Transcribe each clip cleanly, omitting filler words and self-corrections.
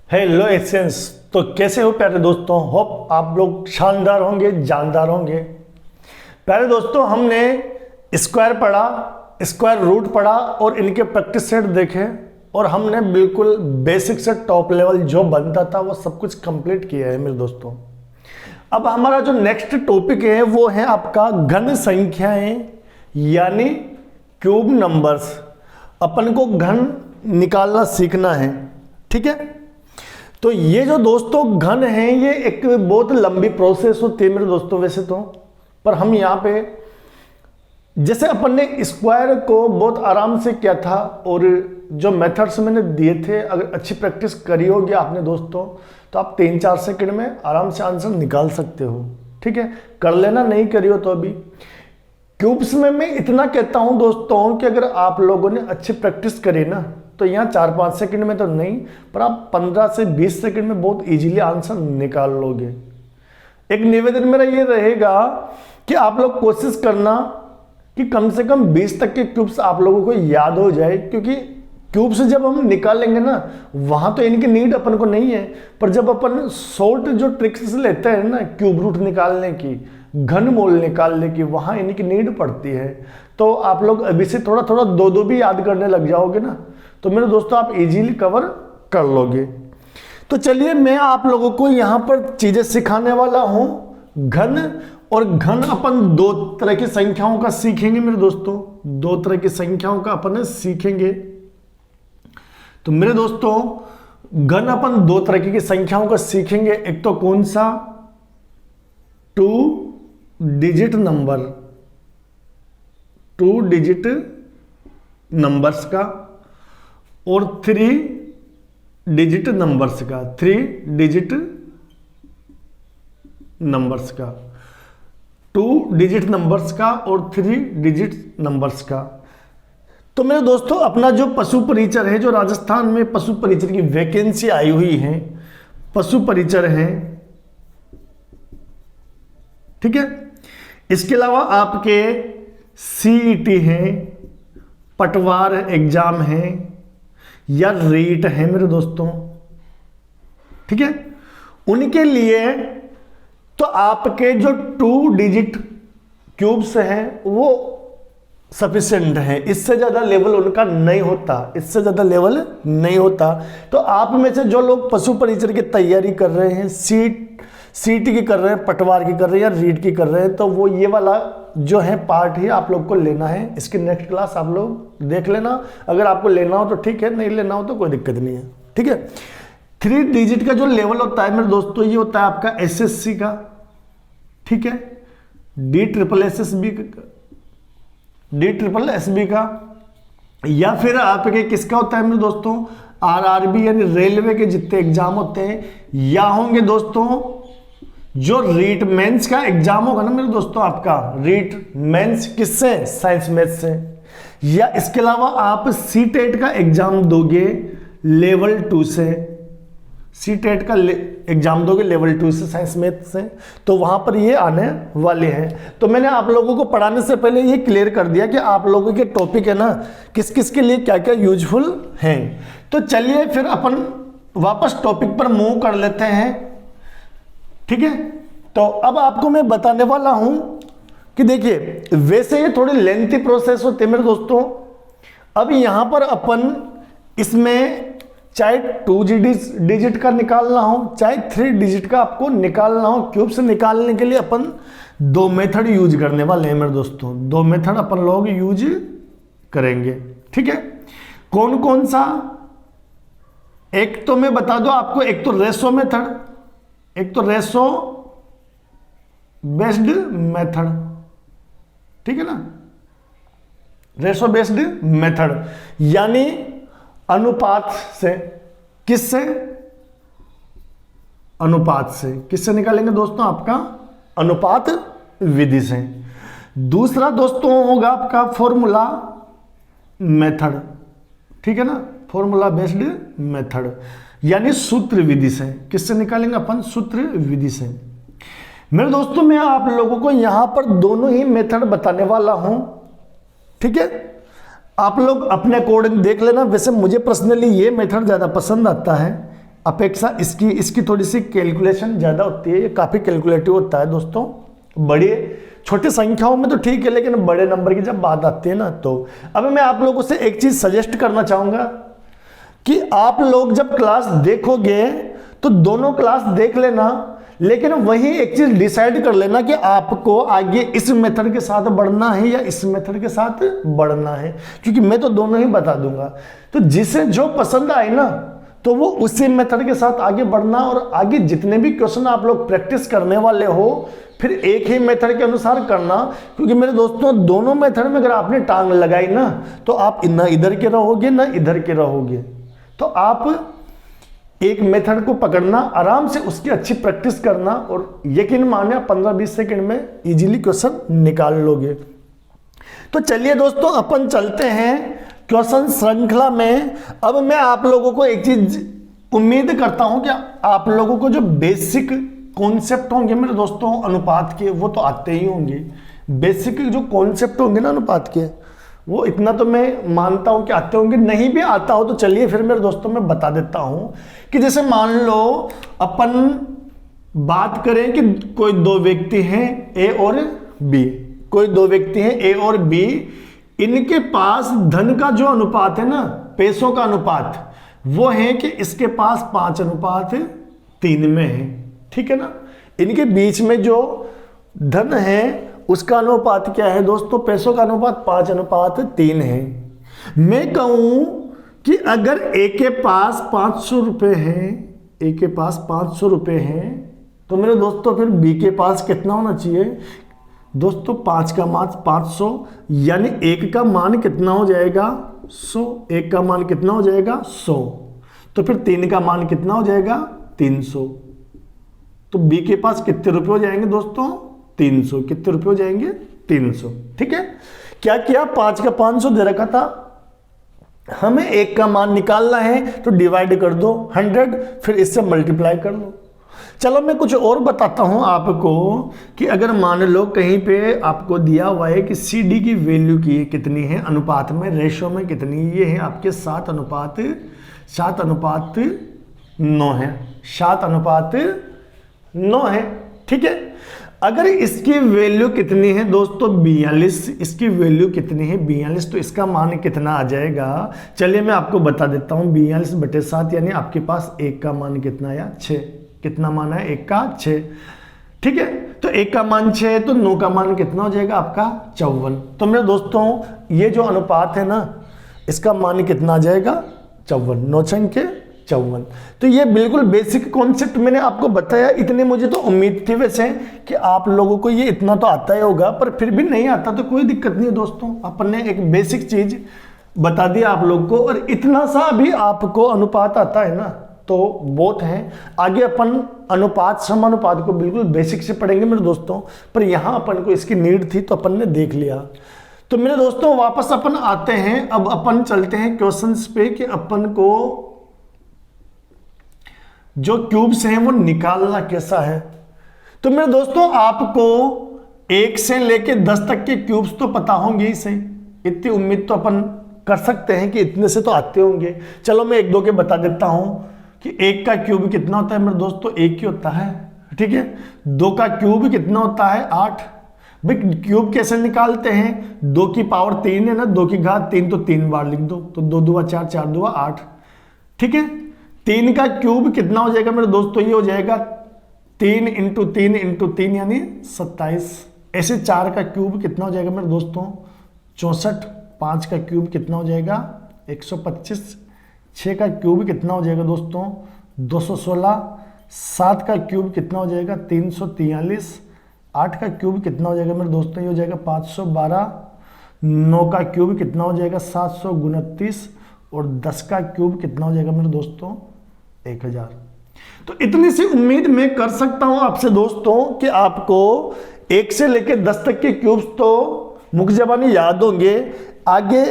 Hello essence. तो कैसे हो प्यारे दोस्तों? होप आप लोग शानदार होंगे, जानदार होंगे। प्यारे दोस्तों, हमने स्क्वायर पढ़ा, स्क्वायर रूट पढ़ा और इनके प्रैक्टिस सेट देखे और हमने बिल्कुल बेसिक से टॉप लेवल जो बनता था वो सब कुछ कंप्लीट किया है मेरे दोस्तों। अब हमारा जो नेक्स्ट टॉपिक है वो है आपका घन संख्याएं यानी क्यूब नंबर्स। अपन को घन निकालना सीखना है, ठीक है। तो ये जो दोस्तों घन है ये एक बहुत लंबी प्रोसेस होती है मेरे दोस्तों वैसे तो, पर हम यहाँ पे जैसे अपन ने स्क्वायर को बहुत आराम से किया था और जो मेथड्स मैंने दिए थे, अगर अच्छी प्रैक्टिस करी होगी आपने दोस्तों तो आप 3-4 सेकंड में आराम से आंसर निकाल सकते हो, ठीक है। कर लेना, नहीं करी हो तो अभी। क्यूब्स में मैं इतना कहता हूं दोस्तों कि अगर आप लोगों ने अच्छी प्रैक्टिस करी ना तो यहाँ 4-5 सेकंड में तो नहीं, पर आप 15 से 20 सेकंड में बहुत इजीली आंसर निकाल लोगे। एक निवेदन मेरा ये रहेगा कि आप लोग कोशिश करना कि कम से कम 20 तक के क्यूब्स आप लोगों को याद हो जाए, क्योंकि क्यूब्स जब हम निकालेंगे ना वहां तो इनकी नीड अपन को नहीं है, पर जब अपन शॉर्ट जो ट्रिक्स लेते हैं ना क्यूब रूट निकालने की, घन मूल निकालने की, वहां इनकी नीड पड़ती है। तो आप लोग अभी से थोड़ा थोड़ा दो भी याद करने लग जाओगे ना तो मेरे दोस्तों आप इजीली कवर कर लोगे। तो चलिए मैं आप लोगों को यहां पर चीजें सिखाने वाला हूं। घन और घन अपन दो तरह की संख्याओं का सीखेंगे मेरे दोस्तों, दो तरह की संख्याओं का अपन सीखेंगे। तो मेरे दोस्तों घन अपन दो तरह की संख्याओं का सीखेंगे। एक तो कौन सा? 2 डिजिट नंबर, 2 डिजिट नंबर्स का, और 3 डिजिट नंबर्स का, 3 डिजिट नंबर्स का, 2 डिजिट नंबर्स का और 3 डिजिट नंबर्स का। तो मेरे दोस्तों अपना जो पशु परिचर है, जो राजस्थान में पशु परिचर की वैकेंसी आई हुई है, पशु परिचर है, ठीक है। इसके अलावा आपके सीईटी है, पटवार एग्जाम है या रीट है मेरे दोस्तों, ठीक है। उनके लिए तो आपके जो 2 डिजिट क्यूब्स हैं वो सफिशिएंट है, इससे ज्यादा लेवल उनका नहीं होता, इससे ज्यादा लेवल नहीं होता। तो आप में से जो लोग पशु परिचर की तैयारी कर रहे हैं, सीटी की कर रहे हैं, पटवार की कर रहे हैं या रीट की कर रहे हैं, तो वो ये वाला जो है पार्ट ही आप लोग को लेना है। इसकी नेक्स्ट क्लास आप लोग देख लेना, अगर आपको लेना हो तो ठीक है, नहीं लेना हो तो कोई दिक्कत नहीं है, ठीक है। 3 डिजिट का जो लेवल होता है मेरे दोस्तों ये होता है आपका एसएससी का, ठीक है, DSSB का, या फिर आपके किसका होता है मेरे दोस्तों आरआरबी यानी रेलवे के जितने एग्जाम होते हैं, या होंगे दोस्तों जो रीट मेंस का एग्जाम होगा ना मेरे दोस्तों, आपका रीट मेंस किससे? साइंस मैथ से। या इसके अलावा आप सीटेट का एग्जाम दोगे लेवल 2 से, सीटेट का एग्जाम दोगे लेवल 2 से, साइंस मैथ से, तो वहां पर ये आने वाले हैं। तो मैंने आप लोगों को पढ़ाने से पहले ये क्लियर कर दिया कि आप लोगों के टॉपिक है ना किस किस के लिए क्या क्या यूजफुल हैं। तो चलिए फिर अपन वापस टॉपिक पर मूव कर लेते हैं, ठीक है। तो अब आपको मैं बताने वाला हूं कि देखिए वैसे ये थोड़ी लेंथी प्रोसेस होती है मेरे दोस्तों। अब यहां पर अपन इसमें चाहे 2 डिजिट का निकालना हो चाहे 3 डिजिट का आपको निकालना हो, क्यूब से निकालने के लिए अपन 2 मेथड यूज करने वाले हैं मेरे दोस्तों। 2 मेथड अपन लोग यूज करेंगे, ठीक है। कौन कौन सा? एक तो मैं बता दूं आपको, एक तो रेशो मेथड, एक तो रेशो बेस्ड मेथड, ठीक है ना। रेशो बेस्ड मेथड यानी अनुपात से, किससे? अनुपात से। किससे निकालेंगे दोस्तों? आपका अनुपात विधि से। दूसरा दोस्तों होगा आपका फॉर्मूला मेथड, ठीक है ना, फॉर्मूला बेस्ड मेथड यानी सूत्र विधि से। किससे निकालेंगे अपन? सूत्र विधि से। मेरे दोस्तों मैं आप लोगों को यहां पर दोनों ही मेथड बताने वाला हूं, ठीक है। आप लोग अपने अकॉर्डिंग देख लेना। वैसे मुझे पर्सनली ये मेथड ज़्यादा पसंद आता है, अपेक्षा इसकी थोड़ी सी कैलकुलेशन ज़्यादा होती है, ये काफ़ी कैलकुलेटिव होता है दोस्तों। बड़े छोटी संख्याओं में तो ठीक है, लेकिन बड़े नंबर की जब बात आती है ना, तो अब मैं आप लोगों से एक चीज़ सजेस्ट करना चाहूँगा कि आप लोग जब क्लास देखोगे तो दोनों क्लास देख लेना, लेकिन वही एक चीज डिसाइड कर लेना कि आपको आगे इस मेथड के साथ बढ़ना है या इस मेथड के साथ बढ़ना है, क्योंकि मैं तो दोनों ही बता दूंगा। तो जिसे जो पसंद आए ना, तो वो उसी मेथड के साथ आगे बढ़ना, और आगे जितने भी क्वेश्चन आप लोग प्रैक्टिस करने वाले हो फिर एक ही मेथड के अनुसार करना, क्योंकि मेरे दोस्तों दोनों मेथड में अगर आपने टांग लगाई ना, तो आप ना इधर के रहोगे ना इधर के रहोगे। तो आप एक मेथड को पकड़ना, आराम से उसकी अच्छी प्रैक्टिस करना, और यकीन मानिए 15-20 सेकंड में इजीली क्वेश्चन निकाल लोगे। तो चलिए दोस्तों अपन चलते हैं क्वेश्चन श्रृंखला में। अब मैं आप लोगों को एक चीज उम्मीद करता हूं कि आप लोगों को जो बेसिक कॉन्सेप्ट होंगे मेरे दोस्तों अनुपात के, वो तो आते ही होंगे। बेसिक जो कॉन्सेप्ट होंगे ना अनुपात के, वो इतना तो मैं मानता हूं कि आते होंगे। नहीं भी आता हो तो चलिए फिर मेरे दोस्तों मैं बता देता हूं कि जैसे मान लो अपन बात करें कि कोई दो व्यक्ति हैं ए और बी, कोई दो व्यक्ति हैं ए और बी, इनके पास धन का जो अनुपात है ना, पैसों का अनुपात, वो है कि इसके पास 5:3 में है, ठीक है ना। इनके बीच में जो धन है उसका अनुपात क्या है दोस्तों, पैसों का अनुपात 5:3 है। मैं कहूं कि अगर ए के पास 500 रुपए है, ए के पास 500 रुपए हैं, तो मेरे दोस्तों फिर बी के पास कितना होना चाहिए दोस्तों, 5 का मान 500, यानी एक का मान कितना हो जाएगा 100, एक का मान कितना हो जाएगा 100, तो फिर 3 का मान कितना हो जाएगा 300। तो बी के पास कितने रुपए हो जाएंगे दोस्तों 300, कितने रुपए हो जाएंगे 300, ठीक है। क्या किया, 5 का 500 दे रखा था, हमें एक का मान निकालना है, तो डिवाइड कर दो 100, फिर इससे मल्टीप्लाई कर लो। चलो मैं कुछ और बताता हूं आपको कि अगर मान लो कहीं पे आपको दिया हुआ है कि सी डी की वैल्यू की कितनी है, अनुपात में रेशो में कितनी, ये है आपके 7:9 है, 7:9 है, ठीक है। अगर इसकी वैल्यू कितनी है दोस्तों 42, इसकी वैल्यू कितनी है 42, तो इसका मान कितना आ जाएगा, चलिए मैं आपको बता देता हूं। 42/7 यानी आपके पास एक का मान कितना आया 6, कितना मान है एक का 6, ठीक है। तो एक का मान 6, तो 9 का मान कितना हो जाएगा आपका 54। तो मेरे दोस्तों ये जो अनुपात है ना, इसका मान कितना आ जाएगा 54, 9 के 54। तो ये बिल्कुल बेसिक कॉन्सेप्ट मैंने आपको बताया। इतनी मुझे तो उम्मीद थी वैसे कि आप लोगों को ये इतना तो आता ही होगा, पर फिर भी नहीं आता तो कोई दिक्कत नहीं है दोस्तों, अपन ने एक बेसिक चीज बता दिया आप लोग को, और इतना सा भी आपको अनुपात आता है ना तो बहुत है। आगे अपन अनुपात समानुपात को बिल्कुल बेसिक से पढ़ेंगे मेरे दोस्तों, पर यहां अपन को इसकी नीड थी तो अपन ने देख लिया। तो मेरे दोस्तों वापस अपन आते हैं, अब अपन चलते हैं क्वेश्चंस पे कि अपन को जो क्यूब्स हैं वो निकालना कैसा है। तो मेरे दोस्तों आपको 1 से लेके 10 तक के क्यूब्स तो पता होंगे ही सही, इतनी उम्मीद तो अपन कर सकते हैं कि इतने से तो आते होंगे। चलो मैं 1-2 के बता देता हूं कि 1 का क्यूब कितना होता है मेरे दोस्तों 1 ही होता है, ठीक है। 2 का क्यूब कितना होता है 8। भाई क्यूब कैसे निकालते हैं, 2 की पावर 3 है ना, 2 की घात 3, तो 3 बार लिख दो, तो 2 दूआ 4, 4 दूआ 8, ठीक है। 3 का क्यूब कितना हो जाएगा मेरे दोस्तों, ये हो जाएगा 3 × 3 × 3 यानी 27। ऐसे 4 का क्यूब कितना हो जाएगा मेरे दोस्तों 64। 5 का क्यूब कितना हो जाएगा 125। 6 का क्यूब कितना हो जाएगा दोस्तों 216। 7 का क्यूब कितना हो जाएगा 343। 8 का क्यूब कितना हो जाएगा मेरे दोस्तों, ये हो जाएगा 512। 9 का क्यूब कितना हो जाएगा 729, और 10 का क्यूब कितना हो जाएगा मेरे दोस्तों 1000। तो इतनी सी उम्मीद मैं कर सकता हूं आपसे दोस्तों कि आपको 1 से लेकर 10 तक के क्यूब्स तो मुख ज़बानी याद होंगे। आगे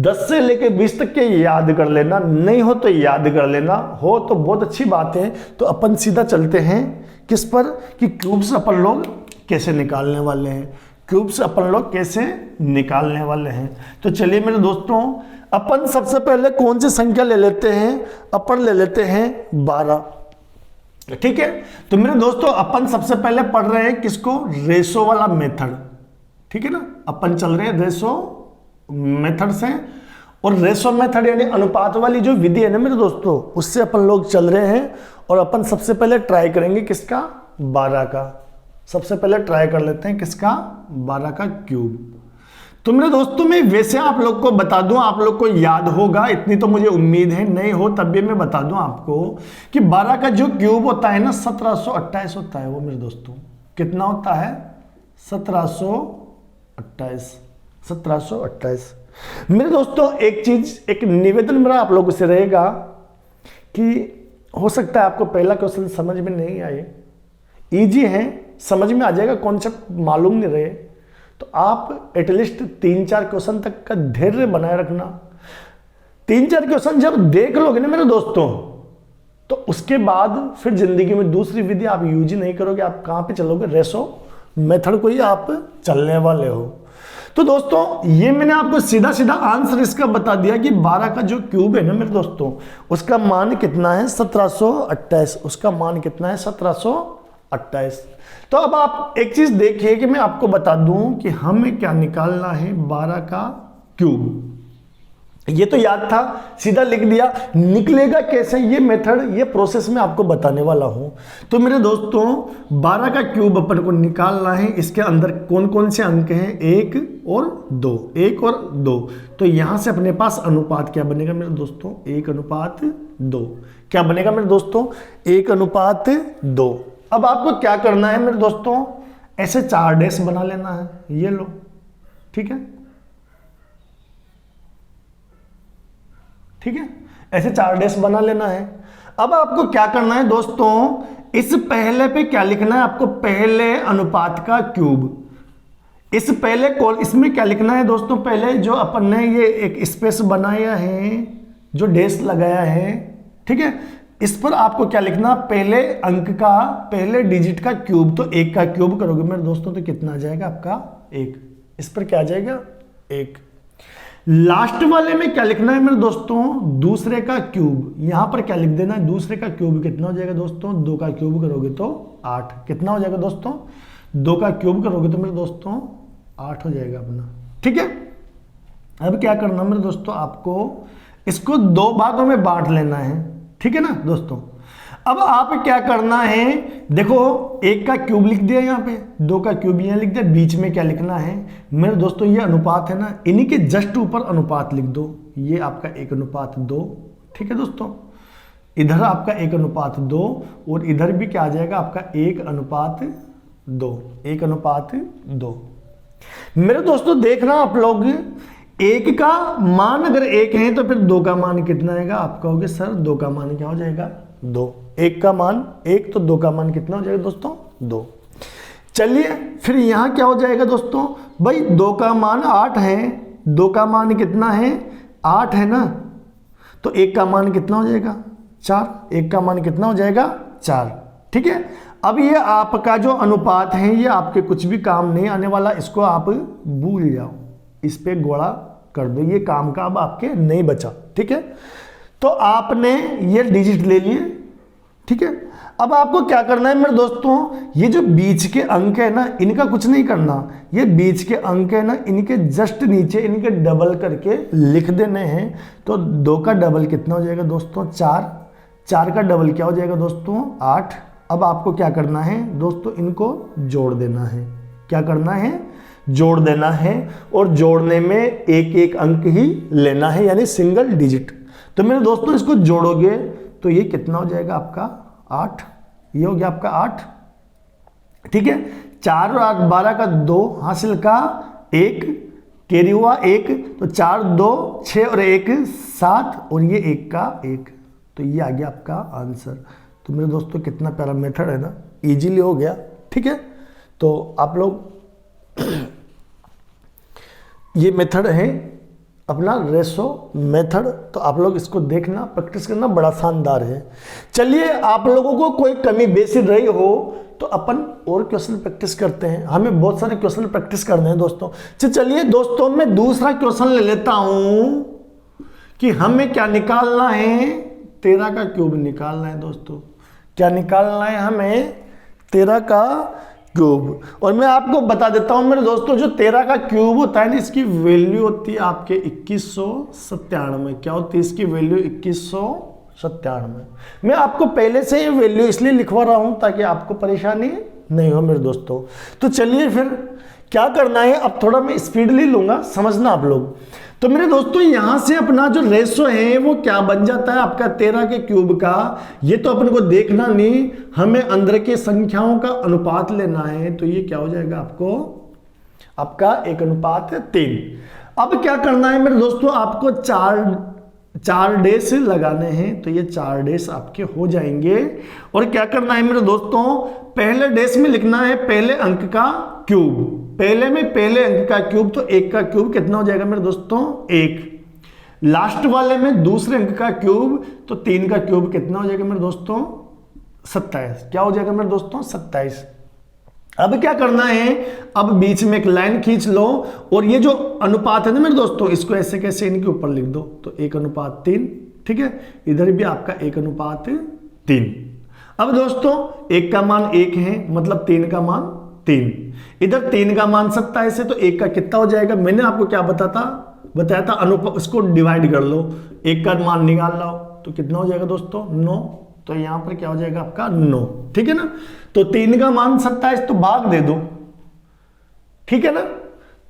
10 से लेकर 20 तक के याद कर लेना, नहीं हो तो याद कर लेना, हो तो बहुत अच्छी बात है। तो अपन सीधा चलते हैं किस पर कि क्यूब्स अपन लोग कैसे निकालने वाले हैं, क्यूब्स अपन लोग कैसे निकालने वाले हैं। तो चलिए मेरे दोस्तों अपन सबसे पहले कौन सी संख्या ले लेते हैं, अपन ले लेते हैं 12। ठीक है, तो मेरे दोस्तों अपन सबसे पहले पढ़ रहे हैं किसको, रेशो वाला मेथड। ठीक है ना, अपन चल रहे हैं रेशो मेथड से, और रेशो मेथड यानी अनुपात वाली जो विधि है ना मेरे दोस्तों, उससे अपन लोग चल रहे हैं। और अपन सबसे पहले ट्राई करेंगे किसका, 12 का। सबसे पहले ट्राई कर लेते हैं किसका, 12 का क्यूब। तो मेरे दोस्तों मैं वैसे आप लोग को बता दूं, आप लोग को याद होगा, इतनी तो मुझे उम्मीद है, नहीं हो तब भी मैं बता दूं आपको कि 12 का जो क्यूब होता है ना 1728 होता है वो मेरे दोस्तों। कितना होता है, 1728। मेरे दोस्तों एक चीज, एक निवेदन मेरा आप लोगों से रहेगा कि हो सकता है आपको पहला क्वेश्चन समझ में नहीं आए, इजी है, समझ में आ जाएगा, कॉन्सेप्ट मालूम नहीं रहे तो आप एटलीस्ट 3-4 क्वेश्चन तक का धैर्य बनाए रखना। 3-4 क्वेश्चन जब देख लोगे ना मेरे दोस्तों, तो उसके बाद फिर जिंदगी में दूसरी विधि आप यूज ही नहीं करोगे, आप कहां पे चलोगे, रेशो मेथड को ही आप चलने वाले हो। तो दोस्तों ये मैंने आपको सीधा सीधा आंसर इसका बता दिया कि 12 का जो क्यूब है ना मेरे दोस्तों, उसका मान कितना है, 1728। उसका मान कितना है, 1728। तो अब आप एक चीज देखिए कि मैं आपको बता दूं कि हमें क्या निकालना है, 12 का क्यूब। ये तो याद था, सीधा लिख दिया, निकलेगा कैसे ये मेथड, ये प्रोसेस मैं आपको बताने वाला हूं। तो मेरे दोस्तों 12 का क्यूब अपन को निकालना है। इसके अंदर कौन कौन से अंक हैं, 1 और 2, 1 और 2। तो यहां से अपने पास अनुपात क्या बनेगा मेरे दोस्तों, 1:2। क्या बनेगा मेरे दोस्तों, 1:2। अब आपको क्या करना है मेरे दोस्तों, ऐसे 4 डैश बना लेना है, ये लो। ठीक है, ठीक है, ऐसे 4 डैश बना लेना है। अब आपको क्या करना है दोस्तों, इस पहले पे क्या लिखना है आपको, पहले अनुपात का क्यूब। इस पहले कॉल इसमें क्या लिखना है दोस्तों, पहले जो अपन ने ये एक स्पेस बनाया है, जो डैश लगाया है, ठीक है, इस पर आपको क्या लिखना, पहले अंक का, पहले डिजिट का क्यूब। तो 1 का क्यूब करोगे मेरे दोस्तों तो कितना आ जाएगा आपका, 1। इस पर क्या आ जाएगा, 1। लास्ट वाले में क्या लिखना है मेरे दोस्तों, दूसरे का क्यूब। यहां पर क्या लिख देना है, दूसरे का क्यूब कितना हो जाएगा दोस्तों, 2 का क्यूब करोगे तो 8। कितना हो जाएगा दोस्तों, 2 का क्यूब करोगे तो मेरे दोस्तों 8 हो जाएगा अपना। ठीक है, अब क्या करना मेरे दोस्तों, आपको इसको 2 भागों में बांट लेना है। ठीक है ना दोस्तों, अब आप क्या करना है, देखो 1 का क्यूब लिख दिया यहाँ पे, 2 का क्यूब यहाँ लिख दिया, बीच में क्या लिखना है मेरे दोस्तों, ये अनुपात है ना, इन्हीं के जस्ट ऊपर अनुपात लिख दो। ये आपका 1:2। ठीक है दोस्तों, इधर आपका 1:2 और इधर भी क्या आ जाएगा आपका 1:2। 1:2। मेरे दोस्तों देखना आप लोग, 1 का मान अगर 1 है तो फिर 2 का मान कितना आएगा, आप कहोगे सर 2 का मान क्या हो जाएगा, 2। 1 का मान 1 तो 2 का मान कितना हो जाएगा दोस्तों, 2। चलिए फिर यहां क्या हो जाएगा दोस्तों, भाई 2 का मान 8 है, 2 का मान कितना है, 8 है ना, तो 1 का मान कितना हो जाएगा, 4। 1 का मान कितना हो जाएगा, 4। ठीक है, अब ये आपका जो अनुपात है ये आपके कुछ भी काम नहीं आने वाला, इसको आप भूल जाओ, इस पे गोला कर दो, ये काम का अब आपके नहीं बचा। ठीक है, तो आपने ये डिजिट ले लिए। ठीक है, अब आपको क्या करना है मेरे दोस्तों, ये जो बीच के अंक है ना, इनका कुछ नहीं करना, ये बीच के अंक है ना, इनके जस्ट नीचे इनके डबल करके लिख देने हैं। तो 2 का डबल कितना हो जाएगा दोस्तों, 4। 4 का डबल क्या हो जाएगा दोस्तों, 8। अब आपको क्या करना है दोस्तों, इनको जोड़ देना है। क्या करना है, जोड़ देना है, और जोड़ने में एक एक अंक ही लेना है, यानी सिंगल डिजिट। तो मेरे दोस्तों इसको जोड़ोगे तो ये कितना हो जाएगा आपका, 8। ये हो गया आपका 8। ठीक है, 4 और 8 12 का 2 हासिल का 1 कैरी हुआ 1, तो 4 2 6 और 1 7, और ये 1 का 1। तो ये आ गया आपका आंसर। तो मेरे दोस्तों कितना प्यारा मेथड है ना, इजीली हो गया। ठीक है, तो आप लोग ये मेथड है अपना रेशो मेथड, तो आप लोग इसको देखना, प्रैक्टिस करना, बड़ा शानदार है। चलिए आप लोगों को कोई कमी बेसी रही हो तो अपन और क्वेश्चन प्रैक्टिस करते हैं, हमें बहुत सारे क्वेश्चन प्रैक्टिस करने हैं दोस्तों। चलिए दोस्तों मैं दूसरा क्वेश्चन ले लेता हूं। कि हमें क्या निकालना है, 13 का क्यूब निकालना है दोस्तों। क्या निकालना है हमें, 13 का क्यूब। और मैं आपको बता देता हूं मेरे दोस्तों, जो 13 का क्यूब होता है ना, इसकी वैल्यू होती है आपके 2197। क्या होती है इसकी वैल्यू, 2197। मैं आपको पहले से ये वैल्यू इसलिए लिखवा रहा हूं ताकि आपको परेशानी नहीं हो मेरे दोस्तों। तो चलिए फिर क्या करना है, अब थोड़ा मैं स्पीडली लूंगा, समझना आप लोग। तो मेरे दोस्तों यहां से अपना जो रेशो है वो क्या बन जाता है आपका 13 के क्यूब का। ये तो अपन को देखना नहीं, हमें अंदर के संख्याओं का अनुपात लेना है। तो ये क्या हो जाएगा आपको, आपका 1:3। अब क्या करना है मेरे दोस्तों, आपको चार डेश लगाने हैं। तो ये 4 डेश आपके हो जाएंगे। और क्या करना है मेरे दोस्तों, पहले डेश में लिखना है पहले अंक का क्यूब। पहले में पहले अंक का क्यूब, तो 1 का क्यूब कितना हो जाएगा मेरे दोस्तों, 1। लास्ट वाले में दूसरे अंक का क्यूब, तो 3 का क्यूब कितना हो जाएगा मेरे दोस्तों, 27। क्या हो जाएगा मेरे दोस्तों, 27। अब क्या करना है, अब बीच में एक लाइन खींच लो और ये जो अनुपात है ना मेरे दोस्तों, इसको ऐसे कैसे इनके ऊपर लिख दो। तो 1:3, ठीक है। इधर भी आपका 1:3। अब दोस्तों 1 का मान 1 है, मतलब 3 का मान 3। इधर 3 का मान 27 है, तो 1 का कितना हो जाएगा, मैंने आपको क्या बताया था अनुपात, इसको डिवाइड कर लो, 1 का मान निकाल लो, तो कितना हो जाएगा दोस्तों, 9। तो यहां पर क्या हो जाएगा आपका 9, ठीक है ना। तो 3 का मान 27, तो भाग दे दो, ठीक है ना।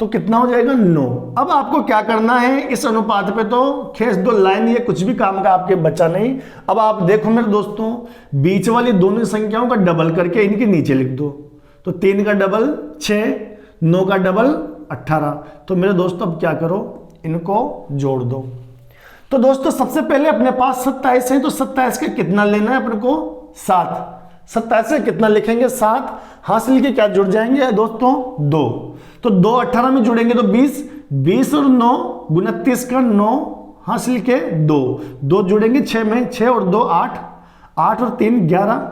तो कितना हो जाएगा, 9। अब आपको क्या करना है, इस अनुपात पे तो खींच दो लाइन, ये कुछ भी काम का आपके बचा नहीं। अब आप देखो मेरे दोस्तों, बीच वाली दोनों संख्याओं का डबल करके इनके नीचे लिख दो। तो 3 का डबल 6, 9 का डबल 18। तो मेरे दोस्तों अब क्या करो, इनको जोड़ दो। तो दोस्तों सबसे पहले अपने पास 27 है, तो 27 का कितना लेना है अपने को, 7। 27 से कितना लिखेंगे, 7। हासिल के क्या जुड़ जाएंगे दोस्तों, 2। तो 2 18 में जुड़ेंगे तो 20। 20 और 9 29 का 9, हासिल के 2 जुड़ेंगे 6 में, 6 और 2 8, 8 और 3 11,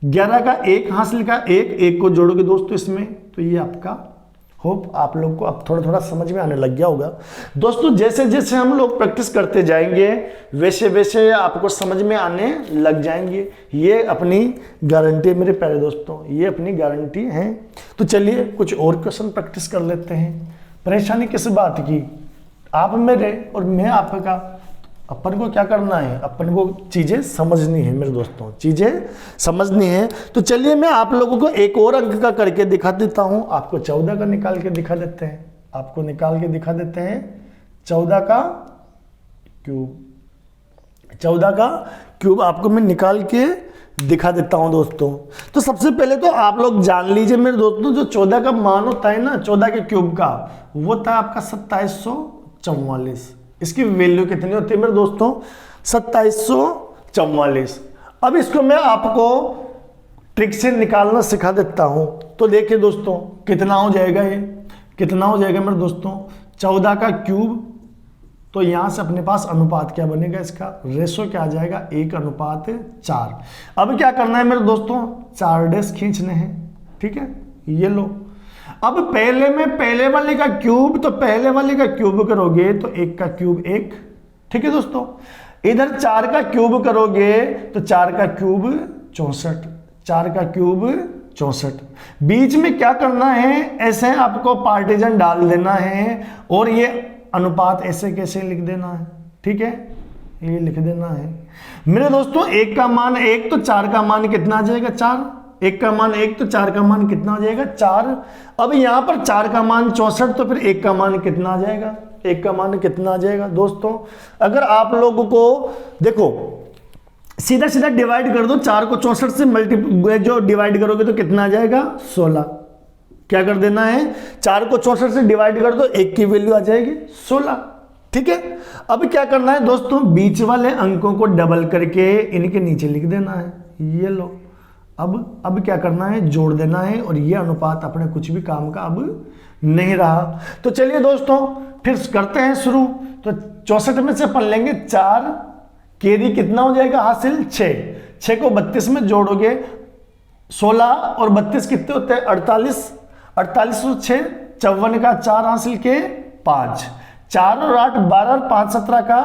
11 का 1, हासिल का 1 को जोड़ोगे दोस्तों इसमें। तो ये आपका, होप आप लोग को अब थोड़ा थोड़ा समझ में आने लग गया होगा दोस्तों। जैसे जैसे हम लोग प्रैक्टिस करते जाएंगे वैसे वैसे आपको समझ में आने लग जाएंगे। ये अपनी गारंटी है मेरे प्यारे दोस्तों, ये अपनी गारंटी है। तो चलिए कुछ और क्वेश्चन प्रैक्टिस कर लेते हैं। परेशानी किस बात की, आप मेरे और मैं आपका, अपन को क्या करना है, अपन को चीजें समझनी है मेरे दोस्तों, चीजें समझनी है। तो चलिए मैं आप लोगों को एक और अंक का करके दिखा देता हूं। आपको 14 का निकाल के दिखा देते हैं, आपको निकाल के दिखा देते हैं 14 का क्यूब। 14 का क्यूब आपको मैं निकाल के दिखा देता हूं दोस्तों। तो सबसे पहले तो आप लोग जान लीजिए मेरे दोस्तों, जो 14 का मान होता है ना 14 के क्यूब का, वो होता है आपका 2744। इसकी वैल्यू कितनी होती है मेरे दोस्तों, 2744। अब इसको मैं आपको ट्रिक से निकालना सिखा देता हूं। तो देखिए दोस्तों कितना हो जाएगा, ये कितना हो जाएगा मेरे दोस्तों, 14 का क्यूब। तो यहां से अपने पास अनुपात क्या बनेगा, इसका रेशो क्या आ जाएगा, 1:4। अब क्या करना है मेरे दोस्तों, 4 डेश खींचने हैं, ठीक है। ये लो, अब पहले में पहले वाले का क्यूब, तो पहले वाले का क्यूब करोगे तो 1 का क्यूब 1, ठीक है दोस्तों। इधर 4 का क्यूब करोगे तो 4 का क्यूब 64, 4 का क्यूब 64। बीच में क्या करना है, ऐसे आपको पार्टीजन डाल देना है और ये अनुपात ऐसे कैसे लिख देना है, ठीक है, ये लिख देना है मेरे दोस्तों। 1 का मान 1, तो 4 का मान कितना आ जाएगा, 4। 1 का मान 1, तो 4 का मान कितना आ जाएगा, 4। अब यहां पर 4 का मान 64, तो फिर 1 का मान कितना आ जाएगा, 1 का मान कितना आ जाएगा दोस्तों। अगर आप लोगों को देखो सीधा सीधा डिवाइड कर दो, 4 को 64 से जो डिवाइड करोगे तो कितना आ जाएगा, 16। क्या कर देना है, 4 को 64 से डिवाइड कर दो, 1 की वैल्यू आ जाएगी 16, ठीक है। अब क्या करना है दोस्तों, बीच वाले अंकों को डबल करके इनके नीचे लिख देना है, ये लो। अब क्या करना है, जोड़ देना है, और ये अनुपात अपने कुछ भी काम का अब नहीं रहा। तो चलिए दोस्तों फिर करते हैं शुरू। तो 64 में से अपन लेंगे 4, केरी कितना हो जाएगा हासिल, 6 को 32 में जोड़ोगे, 16 और 32 कितने होते हैं, 48। 48 और 6 54 का 4 हासिल के 5, 4 और 8 12 और 5 17 का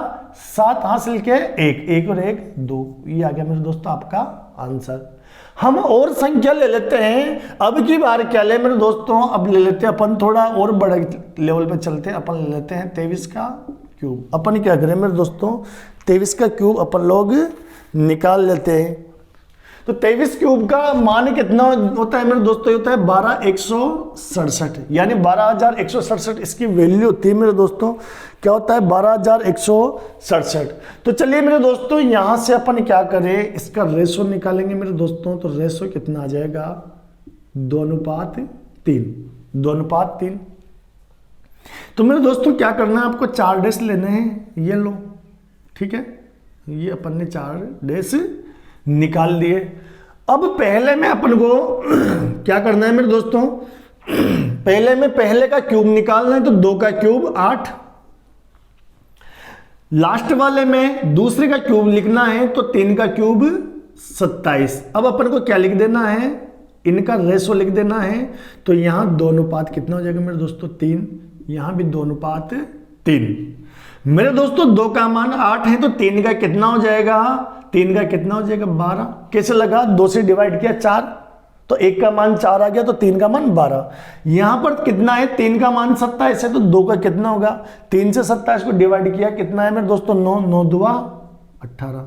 7 हासिल के 1, 1 और 1 2, ये आ गया मेरे दोस्तों आपका आंसर। हम और संख्या ले लेते हैं। अब की बार क्या ले मेरे दोस्तों, अब ले लेते हैं अपन थोड़ा और बड़े लेवल पे चलते हैं। अपन ले लेते हैं 23 का क्यूब। अपन क्या करें मेरे दोस्तों, 23 का क्यूब अपन लोग निकाल लेते हैं। तो 23 क्यूब का मान कितना होता है मेरे दोस्तों, होता है 12,167, यानी 12,167 इसकी वैल्यू होती है मेरे दोस्तों। क्या होता है 12,167। तो चलिए मेरे दोस्तों यहां से अपन क्या करें, इसका रेशो निकालेंगे मेरे दोस्तों। तो रेशो कितना आ जाएगा 2:3, 2:3। तो मेरे दोस्तों क्या करना है, आपको 4 डैश लेने हैं, ये लो, ठीक है, ये अपन ने 4 डैश निकाल दिए। अब पहले में अपन को क्या करना है मेरे दोस्तों, पहले में पहले का क्यूब निकालना है। तो 2 का क्यूब 8, लास्ट वाले में दूसरे का क्यूब लिखना है। तो 3 का क्यूब 27। अब अपन को क्या लिख देना है, इनका रेशो लिख देना है। तो यहां 2:3 कितना हो जाएगा मेरे दोस्तों 3, यहां भी 2:3। मेरे दोस्तों 2 का मान 8 है, तो 3 का कितना हो जाएगा, 3 का कितना हो जाएगा 12। कैसे लगा, 2 से डिवाइड किया 4, तो 1 का मान 4 आ गया, तो 3 का मान 12। यहां पर कितना है, 3 का मान 27 है, तो 2 का कितना होगा, 3 से 27 को डिवाइड किया, कितना है मेरे दोस्तों 9, 9 दूआ 18।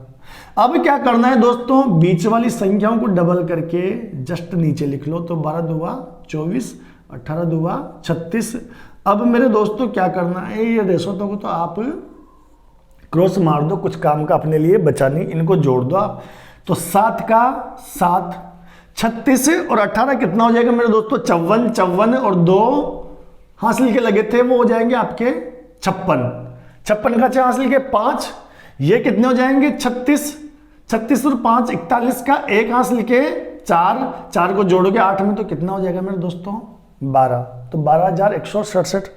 अब क्या करना है दोस्तों, बीच वाली संख्याओं को डबल करके जस्ट नीचे लिख लो। तो 12 दूआ 24, 18 दूआ 36। अब मेरे दोस्तों क्या करना है, ये रेशो तो आप क्रॉस मार दो, कुछ काम का अपने लिए बचा नहीं, इनको जोड़ दो आप। तो 7 का 7, 36 और 18 कितना हो जाएगा मेरे दोस्तों 54, 54 और 2 हासिल के लगे थे, वो हो जाएंगे आपके 56, 56 का 6 हासिल के 5, ये कितने हो जाएंगे 36, 36 और 5 41 का 1 हासिल के 4, 4 को जोड़ोगे 8 में, तो कितना हो जाएगा मेरे दोस्तों 12। तो 12,167।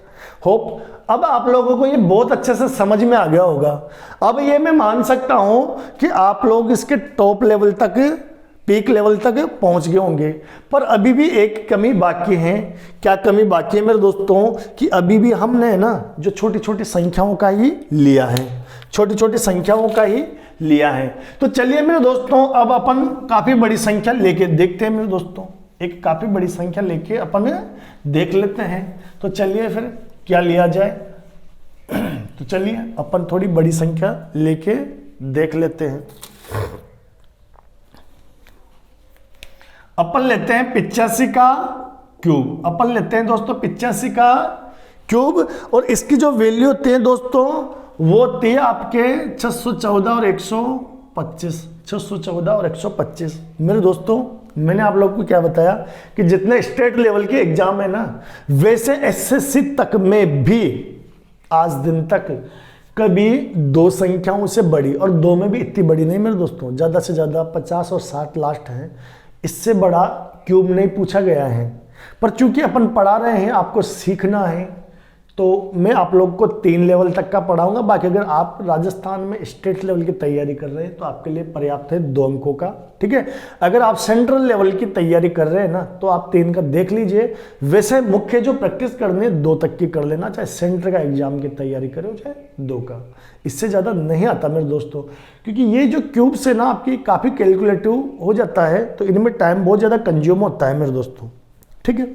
होप अब आप लोगों को ये बहुत अच्छे से समझ में आ गया होगा। अब ये मैं मान सकता हूं कि आप लोग इसके टॉप लेवल तक, पीक लेवल तक पहुंच गए होंगे। पर अभी भी एक कमी बाकी है। क्या कमी बाकी है मेरे दोस्तों, कि अभी भी हमने ना जो छोटी छोटी संख्याओं का ही लिया है, छोटी छोटी संख्याओं का ही लिया है। तो चलिए मेरे दोस्तों अब अपन काफी बड़ी संख्या लेके देखते हैं मेरे दोस्तों, एक काफी बड़ी संख्या लेके अपन देख लेते हैं। तो चलिए फिर क्या लिया जाए, तो चलिए अपन थोड़ी बड़ी संख्या लेके देख लेते हैं। अपन लेते हैं 85 का क्यूब। अपन लेते हैं दोस्तों 85 का क्यूब, और इसकी जो वैल्यू होती है दोस्तों वो होती है आपके 614 और 125, 614 और 125। मेरे दोस्तों मैंने आप लोगों को क्या बताया कि जितने स्टेट लेवल के एग्जाम है ना, वैसे एसएससी तक में भी आज दिन तक कभी 2 संख्याओं से बड़ी, और 2 में भी इतनी बड़ी नहीं मेरे दोस्तों, ज़्यादा से ज़्यादा 50 और 60 लास्ट हैं, इससे बड़ा क्यूब नहीं पूछा गया है। पर चूंकि अपन पढ़ा रहे हैं, आपको सीखना है, तो मैं आप लोग को 3 लेवल तक का पढ़ाऊंगा। बाकी अगर आप राजस्थान में स्टेट लेवल की तैयारी कर रहे हैं तो आपके लिए पर्याप्त है 2 अंकों का, ठीक है। अगर आप सेंट्रल लेवल की तैयारी कर रहे हैं ना, तो आप 3 का देख लीजिए। वैसे मुख्य जो प्रैक्टिस करनी है 2 तक की कर लेना, चाहे सेंटर का एग्जाम की तैयारी करो चाहे 2 का, इससे ज़्यादा नहीं आता मेरे दोस्तों। क्योंकि ये जो क्यूब से ना आपकी काफ़ी कैलकुलेटिव हो जाता है, तो इनमें टाइम बहुत ज़्यादा कंज्यूम होता है मेरे दोस्तों, ठीक है।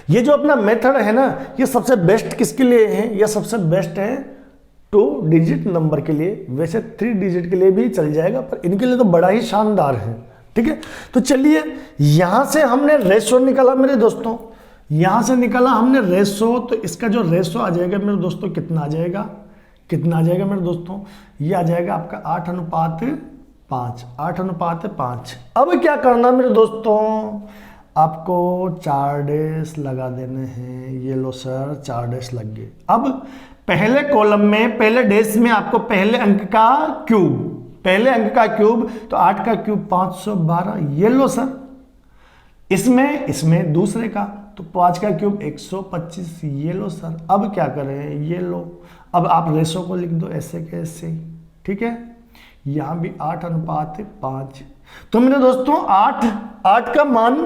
ये जो अपना मेथड है ना, ये सबसे बेस्ट किसके लिए है, ये सबसे बेस्ट है 2 डिजिट नंबर के लिए। वैसे 3 डिजिट के लिए भी चल जाएगा, पर इनके लिए तो बड़ा ही शानदार है, ठीक है। तो चलिए यहां से हमने रेशो निकाला मेरे दोस्तों, यहां से निकाला हमने रेशो। तो इसका जो रेशो आ जाएगा मेरे दोस्तों कितना आ जाएगा, कितना आ जाएगा मेरे दोस्तों, ये आ जाएगा आपका 8:5, 8:5। अब क्या करना मेरे दोस्तों, आपको 4 डैश लगा देने हैं। ये लो सर 4 डैश लग गए। अब पहले कॉलम में, पहले डैश में आपको पहले अंक का क्यूब, पहले अंक का क्यूब, तो 8 का क्यूब 512, ये लो सर। इसमें दूसरे का, तो 5 का क्यूब 125, ये लो सर। अब क्या करें, ये लो, अब आप रेशो को लिख दो ऐसे के ऐसे, ठीक है। यहां भी 8:5। तो मेरे दोस्तों 8 का मान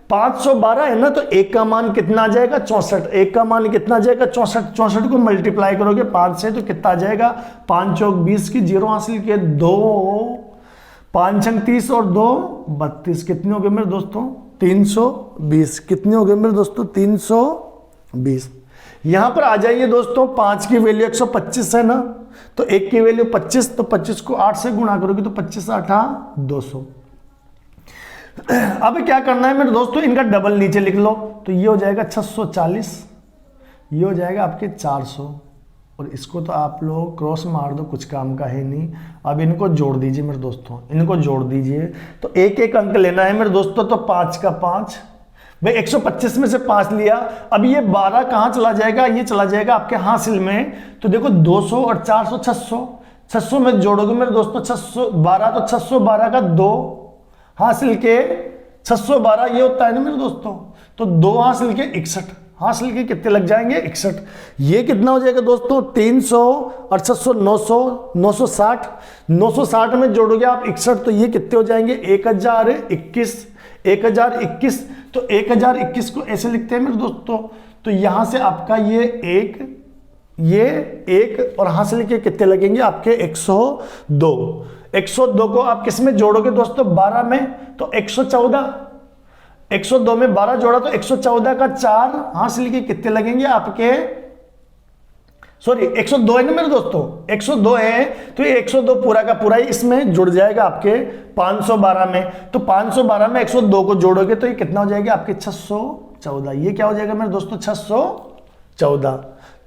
512 है ना, तो 1 का मान कितना आ जाएगा 64, 1 का मान कितना आ जाएगा 64, 64 को मल्टीप्लाई करोगे 5 से तो कितना आ जाएगा 5 चौक 20 की 0 हासिल किए 2, 5 अंक 30 और 2 32, कितने हो गए मेरे दोस्तों 320, कितने हो गए मेरे दोस्तों 320। यहां पर आ जाइए दोस्तों, 5 की वैल्यू 125 है ना, तो 1 की वैल्यू 25, तो 25 को 8 से गुणा करोगे तो 25 8 200। अब क्या करना है मेरे दोस्तों, इनका डबल नीचे लिख लो, तो ये हो जाएगा 640, ये हो जाएगा आपके 400, और इसको तो आप लोग क्रॉस मार दो, कुछ काम का है नहीं। अब इनको जोड़ दीजिए मेरे दोस्तों, इनको जोड़ दीजिए, तो एक एक अंक लेना है मेरे दोस्तों, तो 5 का 5 भाई 125 में से 5 लिया, अब ये 12 कहाँ चला जाएगा, ये चला जाएगा आपके हासिल में, तो देखो 200 और 400 600, 600 में जोड़ोगे मेरे दोस्तों 612, तो 612 का 2 हासिल के 612 ये होता है ना मेरे दोस्तों, तो 2 हासिल के 61, हासिल के कितने लग जाएंगे 61। ये कितना हो जाएगा दोस्तों 300 और 600 900, 960, 960 में जोड़ोगे आप 61, तो ये कितने हो जाएंगे 1021, 1021, तो 1021 को ऐसे लिखते हैं मेरे दोस्तों, तो यहां से आपका ये एक और हासिल के कितने लगेंगे आपके 102, 102 को आप किस में जोड़ोगे दोस्तों 12 में, तो 114, 102 में 12 जोड़ा तो 114 का 4 हासिल के कितने लगेंगे आपके, सॉरी 102 है ना मेरे दोस्तों, 102 है, तो ये 102 पूरा का पूरा ही इसमें जुड़ जाएगा आपके 512 में, तो 512 में 102 को जोड़ोगे तो ये कितना हो जाएगा आपके 614, ये क्या हो जाएगा मेरे दोस्तों 614,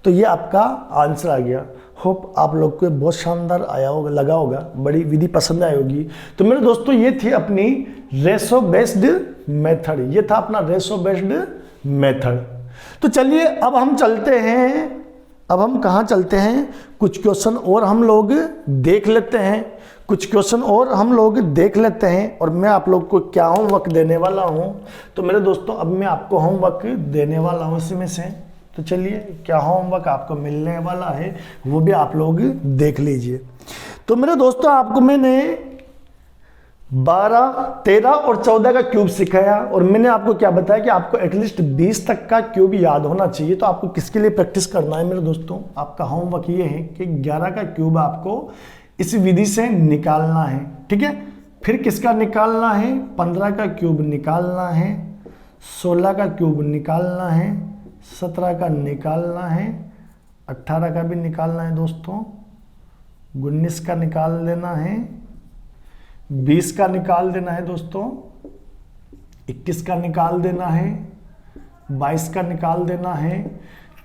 तो ये आपका आंसर आ गया। होप आप लोग को बहुत शानदार आया होगा, लगा होगा, बड़ी विधि पसंद आई होगी। तो मेरे दोस्तों ये थी अपनी रेशो बेस्ड मेथड, ये था अपना रेशो बेस्ड मेथड। तो चलिए अब हम चलते हैं, अब हम कहाँ चलते हैं, कुछ क्वेश्चन और हम लोग देख लेते हैं, कुछ क्वेश्चन और हम लोग देख लेते हैं, और मैं आप लोग को क्या होमवर्क देने वाला हूँ। तो मेरे दोस्तों अब मैं आपको होमवर्क देने वाला हूँ इसमें से, तो चलिए क्या होमवर्क आपको मिलने वाला है वो भी आप लोग देख लीजिए। तो मेरे दोस्तों आपको मैंने 12, 13 और 14 का क्यूब सिखाया, और मैंने आपको क्या बताया कि आपको एटलीस्ट 20 तक का क्यूब याद होना चाहिए। तो आपको किसके लिए प्रैक्टिस करना है मेरे दोस्तों, आपका होमवर्क ये है कि 11 का क्यूब आपको इस विधि से निकालना है, ठीक है। फिर किसका निकालना है, 15 का क्यूब निकालना है, 16 का क्यूब निकालना है, 17 का निकालना है, 18 का भी निकालना है दोस्तों, 19 का निकाल देना है, 20 का निकाल देना है दोस्तों, 21 का निकाल देना है, 22 का निकाल देना है,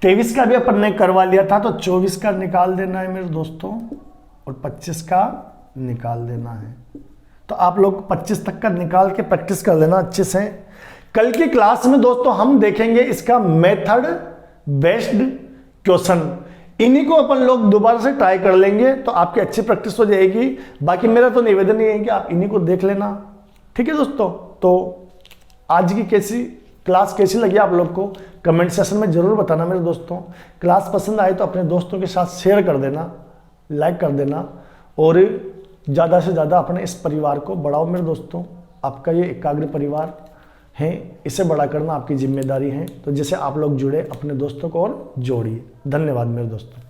23 का भी अपन ने करवा लिया था, तो 24 का निकाल देना है मेरे दोस्तों, और 25 का निकाल देना है। तो आप लोग 25 तक का निकाल के प्रैक्टिस कर लेना अच्छे से। कल की क्लास में दोस्तों हम देखेंगे इसका मेथड बेस्ड क्वेश्चन, इन्हीं को अपन लोग दोबारा से ट्राई कर लेंगे, तो आपकी अच्छी प्रैक्टिस हो जाएगी। बाकी मेरा तो निवेदन ये है कि आप इन्हीं को देख लेना, ठीक है दोस्तों। तो आज की क्लास कैसी लगी आप लोग को कमेंट सेक्शन में जरूर बताना मेरे दोस्तों। क्लास पसंद आए तो अपने दोस्तों के साथ शेयर कर देना, लाइक कर देना, और ज़्यादा से ज़्यादा अपने इस परिवार को बढ़ाओ मेरे दोस्तों। आपका ये एकाग्र परिवार है, इसे बड़ा करना आपकी जिम्मेदारी है। तो जैसे आप लोग जुड़े अपने दोस्तों को और जोड़िए। धन्यवाद मेरे दोस्तों।